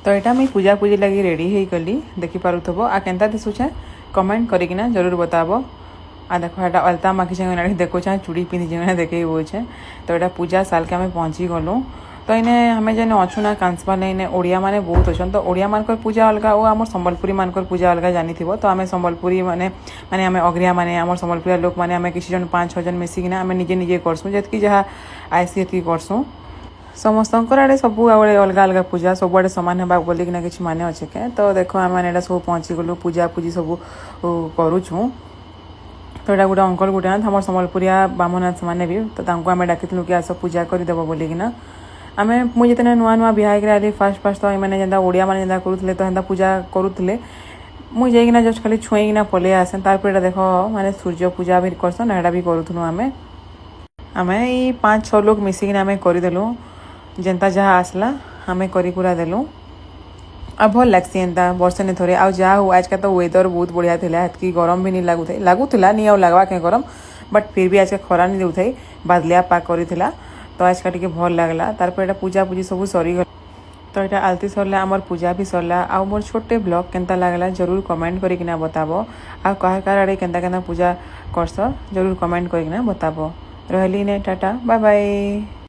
तो यहाँ मुझे पूजा पूजी लगी रेडी हो गली देखिपे आ केन्ता दिशुचे कमेंट करिकिना जरूर बताब। आ देखो यहाँ अलता माखी देखुचे चूड़ी पिंधि देखे बोचे। तो यहाँ पूजा साल के आम पहुँची गलु। तो इने हमें जेने अच्छु ना कांसपाले इने ओडिया माने बहुत अच्छा। तो ओडिया मानकर पूजा अलग और आम संबलपुरी मानकर पूजा अलग जानी थी। तो आम संबलपुरी माने माने आम अग्रिया माने आम संबलपुरी लोक माने आम किसी जन 5-6 जन मिसिकिना आम निजे निजे करसुँ जी जहाँ आईसी ये करसुँ। समस्त आड़े सब आड़े अलग अलग पूजा सब आड़े सामान होगा बोलिकिना किसी माने अच्छे के। तो देखो आम मैंने सब पहुँची गलु पूजा पूजी सब करुछुँ। तो यहाँ गोटे अंकल गोटे ना आम संबलपुरिया बामनाथ से भी तो आम डाकिलु कि आस पूजा करदेव बोलिकिना। आम मुझे नुआ नुआ बिहार आली फास्ट फास्ट तो मैंने जेनता ओडिया मैंने जेनता करुले तो हेन्ता पूजा करुले मुझे जस्ट खाली छुईकिना पलि आसे। तार देख माने सूर्य पूजा भी करसन एटा भी करूँ। आम ये 5-6 लोग मिसिकिना आम करदेलु जेनता जहाँ आसला आम करा देलु। आ भल लगसी एंता वर्षे ने थोड़े आज जा हो। आज का तो वेदर बहुत बढ़िया था हेतकी गरम भी नहीं लगुला नहीं लगवा के गरम बट फिर भी आज का खरा नहीं देउथाई बादलिया पाक करी। तो आज का टिके भल लगला। तार पूजा पूजी सब सरीगला। तो यहाँ आलती सरला आमर पूजा भी सरला। आ मोर छोटे ब्लॉग केनता लगला जरूर कमेंट करिकिना बताब। आ कहाँ आड़े केनता केनता पूजा करस जरूर कमेंट करिकिना बताब। रहली ने टाटा बाय बाय।